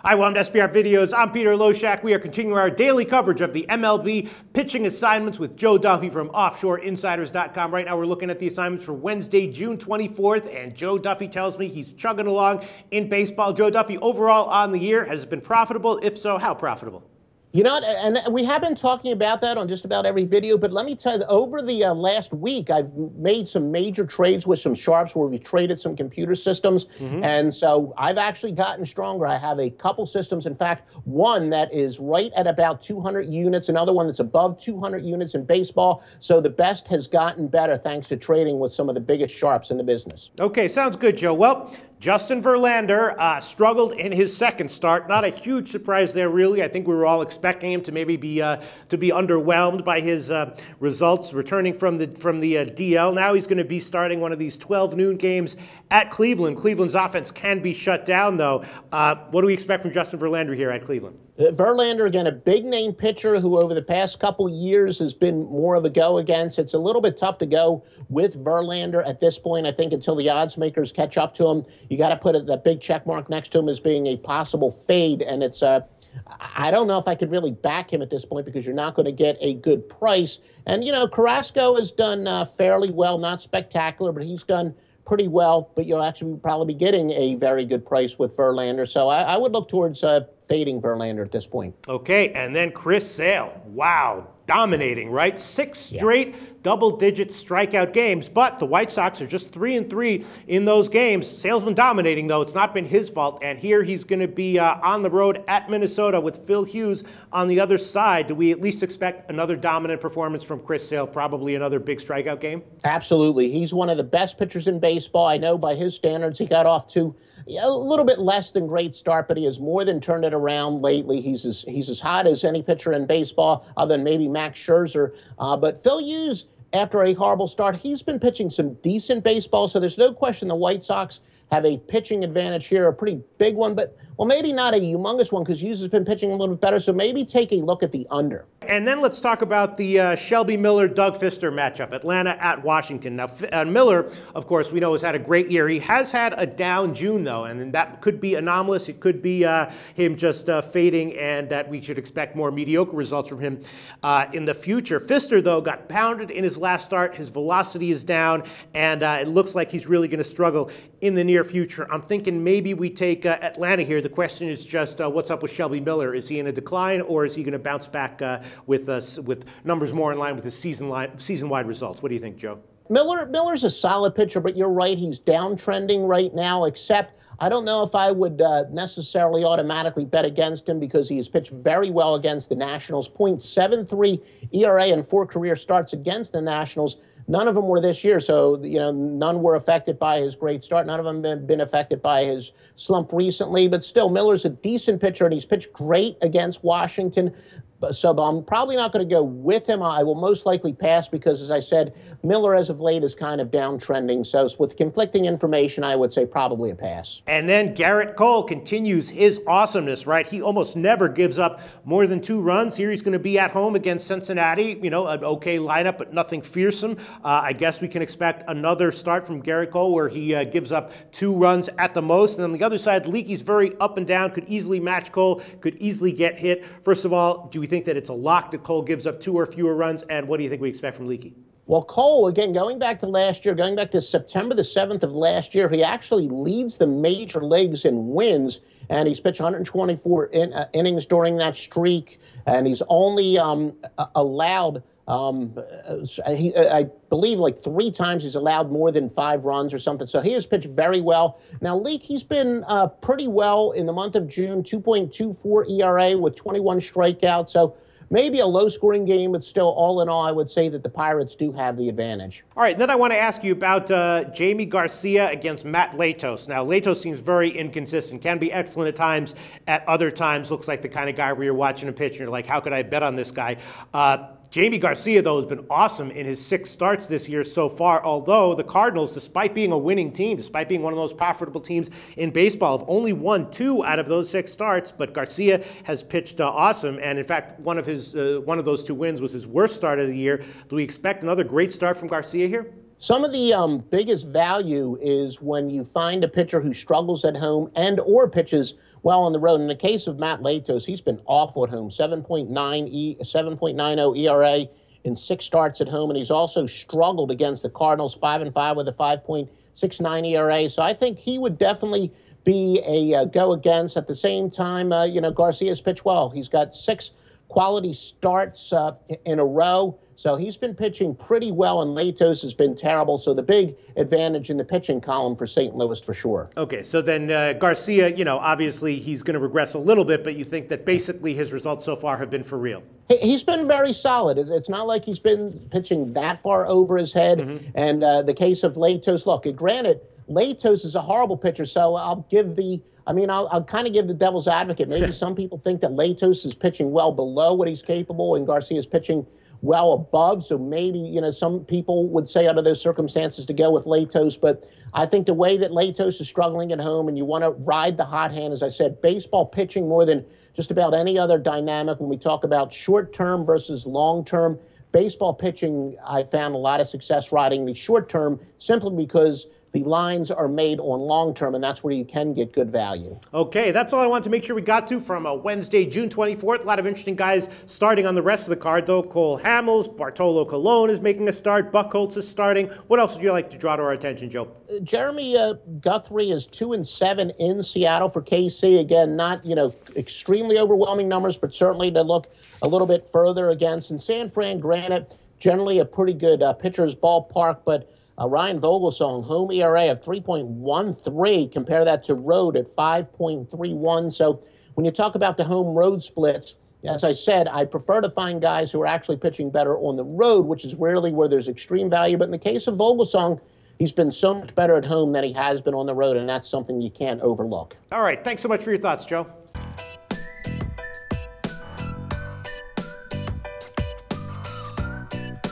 Hi, welcome to SBR Videos. I'm Peter Loshak. We are continuing our daily coverage of the MLB pitching assignments with Joe Duffy from OffshoreInsiders.com. Right now we're looking at the assignments for Wednesday, June 24th, and Joe Duffy tells me he's chugging along in baseball. Joe Duffy, overall on the year, has it been profitable? If so, how profitable? You know, and we have been talking about that on just about every video, but let me tell you, over the last week, I've made some major trades with some sharps where we traded some computer systems, and so I've actually gotten stronger. I have a couple systems, in fact, one that is right at about 200 units, another one that's above 200 units in baseball, so the best has gotten better thanks to trading with some of the biggest sharps in the business. Okay, sounds good, Joe. Well, Justin Verlander struggled in his second start. Not a huge surprise there, really. I think we were all expecting him to maybe be underwhelmed by his results, returning from the DL. Now he's going to be starting one of these 12 noon games at Cleveland. Cleveland's offense can be shut down, though. What do we expect from Justin Verlander here at Cleveland? Verlander, again, a big-name pitcher who over the past couple years has been more of a go against. It's a little bit tough to go with Verlander at this point, I think, until the odds makers catch up to him. You got to put that big check mark next to him as being a possible fade, and it's I don't know if I could really back him at this point because you're not going to get a good price. And, you know, Carrasco has done fairly well, not spectacular, but he's done pretty well, but you'll actually probably be getting a very good price with Verlander. So I would look towards fading Verlander at this point. Okay, and then Chris Sale. Wow, dominating, right? Six straight double-digit strikeout games, but the White Sox are just 3-3 in those games. Sale's been dominating, though. It's not been his fault, and here he's going to be on the road at Minnesota with Phil Hughes on the other side. Do we at least expect another dominant performance from Chris Sale, probably another big strikeout game? Absolutely. He's one of the best pitchers in baseball. I know by his standards he got off to a little bit less than great start, but he has more than turned it around lately. He's as hot as any pitcher in baseball, other than maybe Max Scherzer. But Phil Hughes, after a horrible start, he's been pitching some decent baseball, so there's no question the White Sox have a pitching advantage here, a pretty big one, but, well, maybe not a humongous one because Hughes has been pitching a little bit better, so maybe take a look at the under. And then let's talk about the Shelby Miller-Doug Fister matchup, Atlanta at Washington. Now, Miller, of course, we know has had a great year. He has had a down June, though, and that could be anomalous. It could be him just fading, and that we should expect more mediocre results from him in the future. Fister, though, got pounded in his last start. His velocity is down, and it looks like he's really going to struggle in the near future. I'm thinking maybe we take Atlanta here. The question is just what's up with Shelby Miller? Is he in a decline, or is he going to bounce back with numbers more in line with his season-wide results? What do you think, Joe? Miller's a solid pitcher, but you're right, he's downtrending right now, except I don't know if I would necessarily automatically bet against him because he has pitched very well against the Nationals. .73 ERA and 4 career starts against the Nationals. None of them were this year, so, you know, none were affected by his great start. None of them have been affected by his slump recently, but still, Miller's a decent pitcher, and he's pitched great against Washington. So I'm probably not going to go with him. I will most likely pass because, as I said, Miller as of late is kind of downtrending. So with conflicting information, I would say probably a pass. And then Garrett Cole continues his awesomeness, right? He almost never gives up more than 2 runs. Here he's going to be at home against Cincinnati. You know, an okay lineup, but nothing fearsome. I guess we can expect another start from Garrett Cole where he gives up 2 runs at the most. And on the other side, Leakey's very up and down, could easily match Cole, could easily get hit. First of all, do we think that it's a lock that Cole gives up 2 or fewer runs? And what do you think we expect from Leakey? Well, Cole, again, going back to last year, going back to September the 7th of last year, he actually leads the major leagues in wins, and he's pitched 124 innings during that streak, and he's only allowed, I believe, like 3 times he's allowed more than 5 runs or something, so he has pitched very well. Now, Leak, he's been pretty well in the month of June, 2.24 ERA with 21 strikeouts, so maybe a low-scoring game, but still, all in all, I would say that the Pirates do have the advantage. All right, then I want to ask you about Jamie Garcia against Matt Latos. Now, Latos seems very inconsistent, can be excellent at times, at other times looks like the kind of guy where you're watching a pitch and you're like, how could I bet on this guy? Jamie Garcia, though, has been awesome in his 6 starts this year so far, although the Cardinals, despite being a winning team, despite being one of the most profitable teams in baseball, have only won 2 out of those 6 starts, but Garcia has pitched awesome, and in fact, one of those 2 wins was his worst start of the year. Do we expect another great start from Garcia here? Some of the biggest value is when you find a pitcher who struggles at home and or pitches well on the road. In the case of Matt Latos, he's been awful at home, 7.90 ERA in 6 starts at home, and he's also struggled against the Cardinals, 5-5 with a 5.69 ERA. So I think he would definitely be a go against. At the same time, Garcia's pitched well. He's got 6 quality starts in a row. So he's been pitching pretty well, and Latos has been terrible. So the big advantage in the pitching column for St. Louis for sure. Okay, so then Garcia, obviously he's going to regress a little bit, but you think that basically his results so far have been for real? He's been very solid. It's not like he's been pitching that far over his head. Mm-hmm. And the case of Latos, look, granted, Latos is a horrible pitcher, so I'll kind of give the devil's advocate. Maybe some people think that Latos is pitching well below what he's capable, and Garcia is pitching well above. So maybe, some people would say under those circumstances to go with Latos. But I think the way that Latos is struggling at home, and you want to ride the hot hand, as I said, baseball pitching more than just about any other dynamic when we talk about short-term versus long-term. Baseball pitching, I found a lot of success riding the short-term simply because the lines are made on long-term, and that's where you can get good value. Okay, that's all I wanted to make sure we got to from Wednesday, June 24th. A lot of interesting guys starting on the rest of the card, though. Cole Hamels, Bartolo Colon is making a start. Buchholz is starting. What else would you like to draw to our attention, Joe? Jeremy Guthrie is 2-7 in Seattle for KC. Again, not, extremely overwhelming numbers, but certainly to look a little bit further against. And San Fran, granted, generally a pretty good pitcher's ballpark, but Ryan Vogelsong, home ERA of 3.13. Compare that to road at 5.31. So when you talk about the home-road splits, as I said, I prefer to find guys who are actually pitching better on the road, which is rarely where there's extreme value. But in the case of Vogelsong, he's been so much better at home than he has been on the road, and that's something you can't overlook. All right. Thanks so much for your thoughts, Joe.